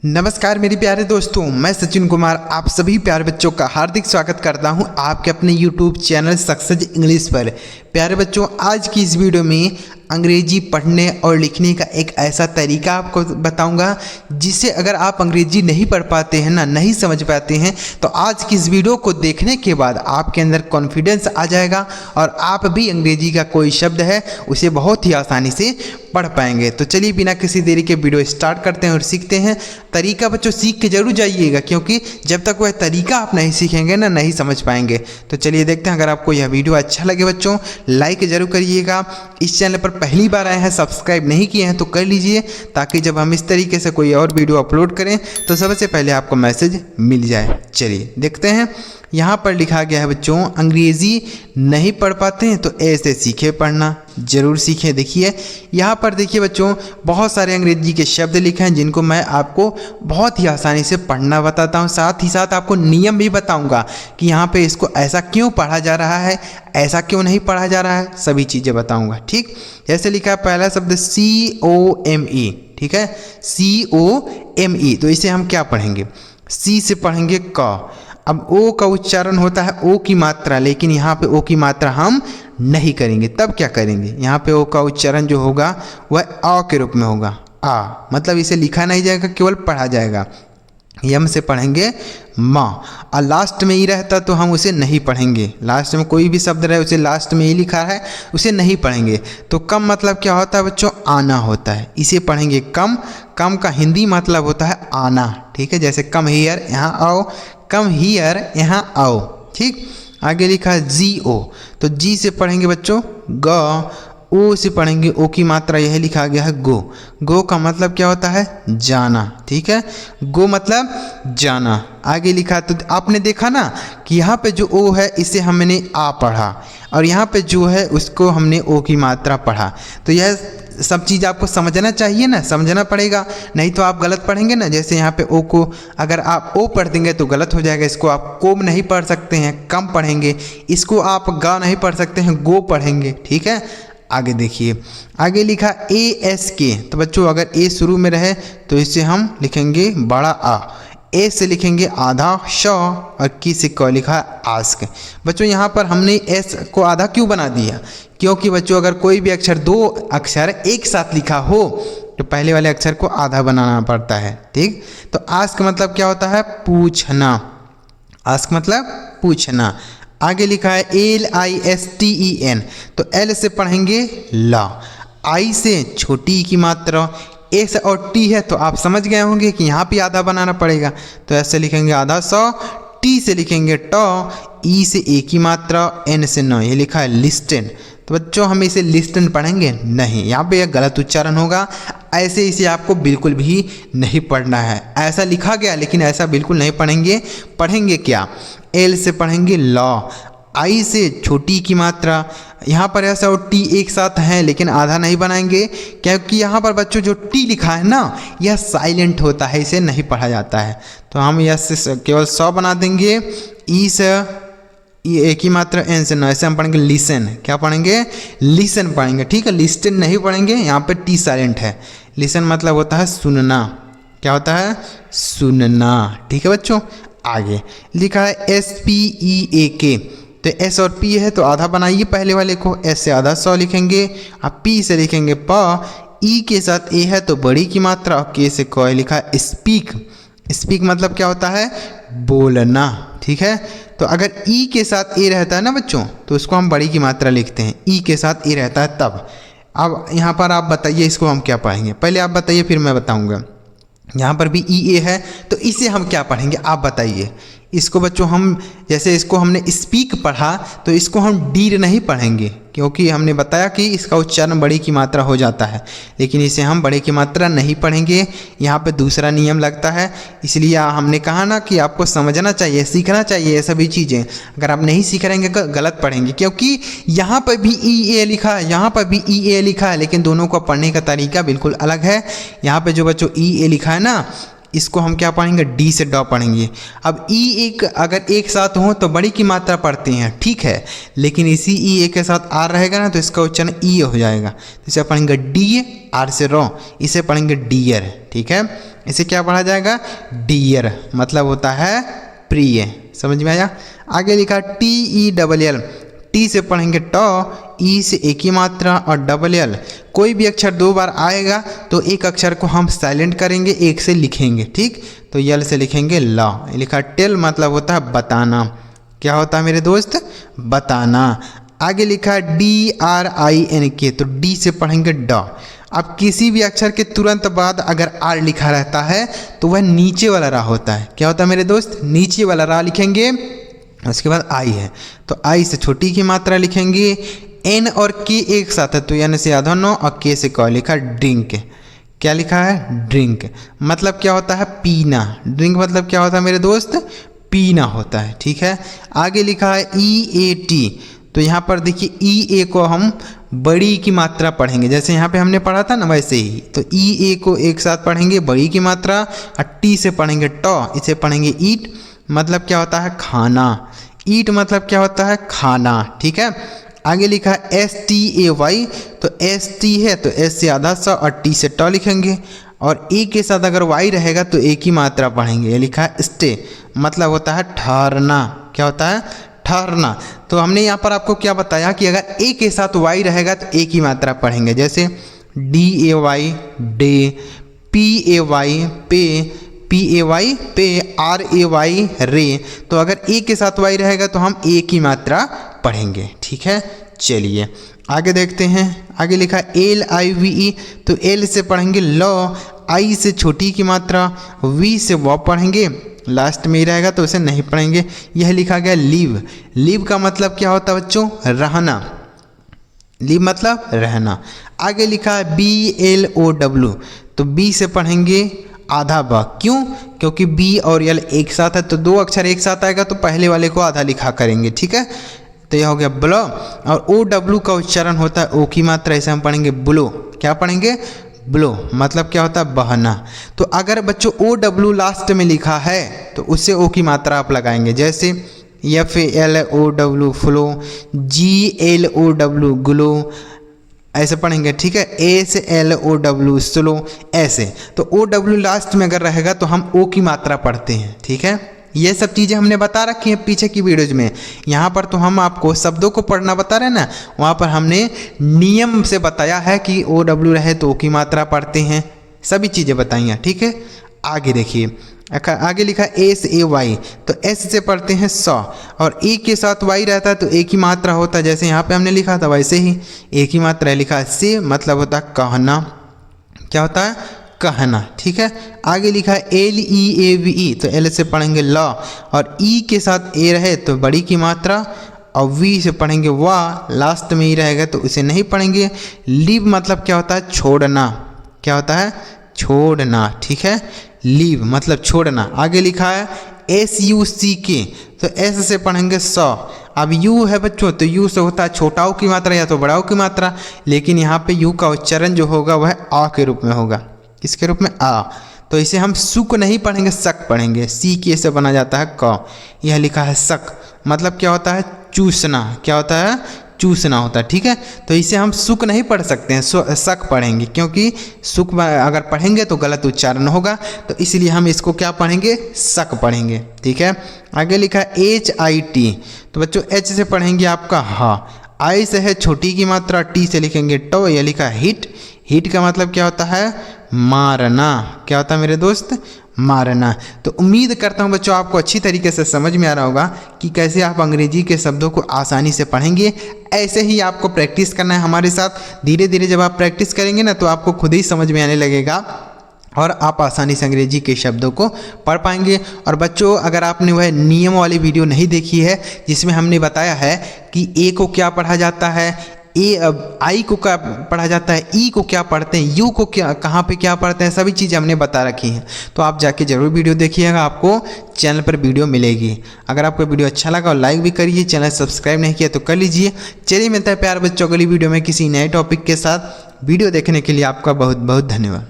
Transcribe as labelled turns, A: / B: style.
A: नमस्कार मेरे प्यारे दोस्तों, मैं सचिन कुमार आप सभी प्यारे बच्चों का हार्दिक स्वागत करता हूं आपके अपने YouTube चैनल सक्सेस इंग्लिश पर। प्यारे बच्चों, आज की इस वीडियो में अंग्रेजी पढ़ने और लिखने का एक ऐसा तरीका आपको बताऊंगा जिससे अगर आप अंग्रेजी नहीं पढ़ पाते हैं ना, नहीं समझ पाते हैं, तो आज की इस वीडियो को देखने के बाद आपके अंदर कॉन्फिडेंस आ जाएगा और आप भी अंग्रेजी का कोई शब्द है उसे बहुत ही आसानी से पढ़ पाएंगे। तो चलिए बिना किसी देरी के वीडियो स्टार्ट करते हैं और सीखते हैं। तरीका बच्चों सीख के जरूर जाइएगा, क्योंकि जब तक वह तरीका आप नहीं सीखेंगे ना, नहीं समझ पाएंगे। तो चलिए देखते हैं। अगर आपको यह वीडियो अच्छा लगे बच्चों, लाइक जरूर करिएगा। इस चैनल पर पहली बार आए हैं, सब्सक्राइब नहीं किए हैं तो कर लीजिए, ताकि जब हम इस तरीके से कोई और वीडियो अपलोड करें तो सबसे पहले आपको मैसेज मिल जाए। चलिए देखते हैं। यहाँ पर लिखा गया है बच्चों, अंग्रेजी नहीं पढ़ पाते हैं तो ऐसे सीखे पढ़ना, जरूर सीखें। देखिए यहाँ पर देखिए बच्चों, बहुत सारे अंग्रेजी के शब्द लिखे हैं जिनको मैं आपको बहुत ही आसानी से पढ़ना बताता हूँ। साथ ही साथ आपको नियम भी बताऊँगा कि यहाँ पे इसको ऐसा क्यों पढ़ा जा रहा है, ऐसा क्यों नहीं पढ़ा जा रहा है, सभी चीज़ें बताऊँगा। ठीक, जैसे लिखा है पहला शब्द COME, ठीक है, COME। तो इसे हम क्या पढ़ेंगे? सी से पढ़ेंगे क। अब ओ का उच्चारण होता है ओ की मात्रा, लेकिन यहाँ पे ओ की मात्रा हम नहीं करेंगे। तब क्या करेंगे? यहाँ पे ओ का उच्चारण जो होगा वह आ के रूप में होगा। आ मतलब इसे लिखा नहीं जाएगा, केवल पढ़ा जाएगा। यम से पढ़ेंगे माँ, और लास्ट में ई रहता तो हम उसे नहीं पढ़ेंगे। लास्ट में कोई भी शब्द रहे उसे लास्ट में ई लिखा है उसे नहीं पढ़ेंगे। तो कम मतलब क्या होता है बच्चों? आना होता है, इसे पढ़ेंगे कम। कम का हिंदी मतलब होता है आना, ठीक है। जैसे कम हियर, यहाँ आओ, कम हियर, यहाँ आओ। ठीक, आगे लिखा है GO, तो जी से पढ़ेंगे बच्चों ग। ओ से पढ़ेंगे ओ की मात्रा यह लिखा गया है गो। गो का मतलब क्या होता है? जाना, ठीक है। गो मतलब जाना। आगे लिखा तो आपने देखा ना कि यहाँ पे जो ओ है इसे हमने आ पढ़ा, और यहाँ पे जो है उसको हमने ओ की मात्रा पढ़ा। तो यह सब चीज़ आपको समझना चाहिए ना, समझना पड़ेगा, नहीं तो आप गलत पढ़ेंगे ना। जैसे यहाँ पे ओ को अगर आप ओ पढ़ देंगे तो गलत हो जाएगा। इसको आप कोम नहीं पढ़ सकते हैं, कम पढ़ेंगे। इसको आप गा नहीं पढ़ सकते हैं, गो पढ़ेंगे, ठीक है। आगे देखिए, आगे लिखा ASK। तो बच्चों अगर ए शुरू में रहे तो इसे हम लिखेंगे बड़ा आ। ए से लिखेंगे आधा श, और की से क लिखा है आस्क। बच्चों यहाँ पर हमने एस को आधा क्यों बना दिया? क्योंकि बच्चों अगर कोई भी अक्षर, दो अक्षर एक साथ लिखा हो तो पहले वाले अक्षर को आधा बनाना पड़ता है, ठीक। तो आस्क मतलब क्या होता है? पूछना। आस्क मतलब पूछना। आगे लिखा है LISTEN, तो L से पढ़ेंगे ला। आई से छोटी की मात्रा, एस और टी है तो आप समझ गए होंगे कि यहाँ पे आधा बनाना पड़ेगा, तो ऐसे लिखेंगे आधा सौ। टी से लिखेंगे ट, ई से ए की मात्रा, एन से न, ये लिखा है लिस्टन। तो बच्चों हम इसे लिस्टन पढ़ेंगे नहीं, यहाँ पे यह गलत उच्चारण होगा। ऐसे इसे आपको बिल्कुल भी नहीं पढ़ना है। ऐसा लिखा गया लेकिन ऐसा बिल्कुल नहीं पढ़ेंगे। पढ़ेंगे क्या? एल से पढ़ेंगे लॉ। आई से छोटी की मात्रा, यहाँ पर ऐसा और टी एक साथ हैं लेकिन आधा नहीं बनाएंगे, क्योंकि यहाँ पर बच्चों जो टी लिखा है ना यह साइलेंट होता है, इसे नहीं पढ़ा जाता है। तो हम यह से केवल 100 बना देंगे। ई से ये एक ही मात्रा, एन से न, ऐसे हम पढ़ेंगे लिसन। क्या पढ़ेंगे? लिसन पढ़ेंगे, ठीक है। लिस्टन नहीं पढ़ेंगे, यहाँ पे टी साइलेंट है। लिसन मतलब होता है सुनना। क्या होता है? सुनना, ठीक है बच्चों। आगे लिखा है SPEAK, तो एस और पी है तो आधा बनाइए पहले वाले को। एस से आधा 100 लिखेंगे, अब पी से लिखेंगे प। ई के साथ ए है तो बड़ी की मात्रा, और के से क लिखा है स्पीक। स्पीक मतलब क्या होता है? बोलना, ठीक है। तो अगर ई के साथ ए रहता है ना बच्चों तो उसको हम बड़ी की मात्रा लिखते हैं, ई के साथ ए रहता है तब। अब यहाँ पर आप बताइए इसको हम क्या पढ़ेंगे? पहले आप बताइए फिर मैं बताऊँगा। यहाँ पर भी ई ए है तो इसे हम क्या पढ़ेंगे आप बताइए? इसको बच्चों हम, जैसे इसको हमने स्पीक पढ़ा तो इसको हम डीर नहीं पढ़ेंगे, क्योंकि हमने बताया कि इसका उच्चारण बड़ी की मात्रा हो जाता है, लेकिन इसे हम बड़े की मात्रा नहीं पढ़ेंगे। यहाँ पे दूसरा नियम लगता है, इसलिए हमने कहा ना कि आपको समझना चाहिए, सीखना चाहिए ये सभी चीज़ें। अगर आप नहीं सीख रहेंगे तो गलत पढ़ेंगे, क्योंकि यहाँ पर भी ई ए लिखा है, यहाँ पर भी ई ए लिखा है, लेकिन दोनों को पढ़ने का तरीका बिल्कुल अलग है। यहाँ पर जो बच्चों ई ए लिखा है ना, इसको हम क्या पढ़ेंगे, डी से ड पढ़ेंगे। अब ई एक अगर एक साथ हो तो बड़ी की मात्रा पढ़ते हैं, ठीक है, लेकिन इसी ई ए के साथ आर रहेगा ना तो इसका उच्चारण ई हो जाएगा। तो इसे पढ़ेंगे डी, आर से रो, इसे पढ़ेंगे डियर, ठीक है। इसे क्या पढ़ा जाएगा, डियर, मतलब होता है प्रिय। समझ में आया। आगे लिखा T E double L, T से पढ़ेंगे ट, ई से एक ही मात्रा और डबल एल। कोई भी अक्षर दो बार आएगा तो एक अक्षर को हम साइलेंट करेंगे, एक से लिखेंगे, ठीक। तो यल से लिखेंगे ल। लिखा टेल, मतलब होता है बताना। क्या होता है मेरे दोस्त, बताना। आगे लिखा डी आर आई एन के, तो डी से पढ़ेंगे ड। अब किसी भी अक्षर के तुरंत बाद अगर आर लिखा रहता है तो वह नीचे वाला रा होता है। क्या होता है मेरे दोस्त, नीचे वाला रा लिखेंगे। उसके बाद आई है तो आई से छोटी की मात्रा लिखेंगे। एन और के एक साथ है तो एन से आधा नो और के से क, लिखा ड्रिंक। क्या लिखा है, ड्रिंक, मतलब क्या होता है, पीना। ड्रिंक मतलब क्या होता है मेरे दोस्त, पीना होता है, ठीक है। आगे लिखा है ई ए टी, तो यहाँ पर देखिए ई ए को हम बड़ी की मात्रा पढ़ेंगे, जैसे यहाँ पे हमने पढ़ा था ना वैसे ही। तो ई ए को एक साथ पढ़ेंगे बड़ी की मात्रा, और टी से पढ़ेंगे ट, इसे पढ़ेंगे ईट, मतलब क्या होता है, खाना। ईट मतलब क्या होता है, खाना, ठीक है। आगे लिखा है एस टी ए वाई, तो एस टी है तो एस से आधा सा और टी से ट लिखेंगे, और ए के साथ अगर वाई रहेगा तो एक ही मात्रा पढ़ेंगे। ये लिखा है स्टे, मतलब होता है ठहरना। क्या होता है, ठहरना। तो हमने यहाँ पर आपको क्या बताया कि अगर ए के साथ वाई रहेगा तो एक ही मात्रा पढ़ेंगे, जैसे D A Y day, P A Y pay, P A Y pay, R A Y ray. तो अगर ए के साथ वाई रहेगा तो हम एक ही मात्रा पढ़ेंगे, ठीक है। चलिए आगे देखते हैं। आगे लिखा एल आई वी ई, तो एल से पढ़ेंगे ल, आई से छोटी की मात्रा, वी से व पढ़ेंगे, लास्ट में ही रहेगा तो उसे नहीं पढ़ेंगे। यह लिखा गया लिव। लिव का मतलब क्या होता है बच्चों, रहना। लिव मतलब रहना। आगे लिखा है बी एल ओ डब्ल्यू, तो बी से पढ़ेंगे आधा ब। क्यों, क्योंकि बी और एल एक साथ है तो दो अक्षर एक साथ आएगा तो पहले वाले को आधा लिखा करेंगे, ठीक है। तो यह हो गया ब्लो, और ओ डब्ल्यू का उच्चारण होता है ओ की मात्रा, इसे हम पढ़ेंगे ब्लो। क्या पढ़ेंगे, ब्लो, मतलब क्या होता है, बहना। तो अगर बच्चों ओ डब्ल्यू लास्ट में लिखा है तो उससे ओ की मात्रा आप लगाएंगे, जैसे F L O W flow, G L O W glow, ऐसे पढ़ेंगे, ठीक है। ए से एल ओ डब्ल्यू स्लो, ऐसे। तो ओ डब्ल्यू लास्ट में अगर रहेगा तो हम ओ की मात्रा पढ़ते हैं, ठीक है। ये सब चीज़ें हमने बता रखी हैं पीछे की वीडियोज में। यहाँ पर तो हम आपको शब्दों को पढ़ना बता रहे हैं ना, वहाँ पर हमने नियम से बताया है कि ओ डब्ल्यू रहे तो ओ की मात्रा पढ़ते हैं, सभी चीज़ें बताई हैं, ठीक है। आगे देखिए, आगे लिखा एस ए वाई, तो एस से पढ़ते हैं सौ, और ए के साथ वाई रहता है तो एक ही मात्रा होता है, जैसे यहाँ पे हमने लिखा था वैसे ही एक ही मात्रा है। लिखा है से, मतलब होता है कहना। क्या होता है, कहना, ठीक है। आगे लिखा है L E A V E, तो एल से पढ़ेंगे ल, और ई के साथ ए रहे तो बड़ी की मात्रा, और वी से पढ़ेंगे वाह, लास्ट में ही रहेगा तो उसे नहीं पढ़ेंगे। लीव मतलब क्या होता है, छोड़ना। क्या होता है, छोड़ना, ठीक है। लीव मतलब छोड़ना। आगे लिखा है एस यू सी के, तो एस से पढ़ेंगे सौ। अब यू है बच्चों तो यू से होता है छोटाओं की मात्रा या तो बड़ाओं की मात्रा, लेकिन यहाँ पे यू का उच्चारण जो होगा वह आ के रूप में होगा। किसके रूप में, आ। तो इसे हम सुक नहीं पढ़ेंगे, सक पढ़ेंगे। सी के से बना जाता है क। यह लिखा है सक, मतलब क्या होता है, चूसना। क्या होता है, चूसना होता है, ठीक है। तो इसे हम सुक नहीं पढ़ सकते हैं, सक पढ़ेंगे, क्योंकि सुक अगर पढ़ेंगे तो गलत उच्चारण होगा, तो इसलिए हम इसको क्या पढ़ेंगे, सक पढ़ेंगे, ठीक है। आगे लिखा है एच आई टी, तो बच्चों एच से पढ़ेंगे आपका हा, आई से है छोटी की मात्रा, टी से लिखेंगे टो। यह लिखा है हिट। हिट का मतलब क्या होता है, मारना। क्या होता है मेरे दोस्त, मारना। तो उम्मीद करता हूँ बच्चों आपको अच्छी तरीके से समझ में आ रहा होगा कि कैसे आप अंग्रेजी के शब्दों को आसानी से पढ़ेंगे। ऐसे ही आपको प्रैक्टिस करना है हमारे साथ। धीरे धीरे जब आप प्रैक्टिस करेंगे ना तो आपको खुद ही समझ में आने लगेगा और आप आसानी से अंग्रेजी के शब्दों को पढ़ पाएंगे। और बच्चों अगर आपने वह नियम वाली वीडियो नहीं देखी है जिसमें हमने बताया है कि ए को क्या पढ़ा जाता है, आई को क्या पढ़ा जाता है, ई को क्या पढ़ते हैं, यू को क्या कहाँ पे क्या पढ़ते हैं, सभी चीज़ें हमने बता रखी हैं। तो आप जाके जरूर वीडियो देखिएगा, आपको चैनल पर वीडियो मिलेगी। अगर आपको वीडियो अच्छा लगा और लाइक भी करिए, चैनल सब्सक्राइब नहीं किया तो कर लीजिए। चलिए मिलता है प्यार बच्चों अगली वीडियो में किसी नए टॉपिक के साथ। वीडियो देखने के लिए आपका बहुत बहुत धन्यवाद।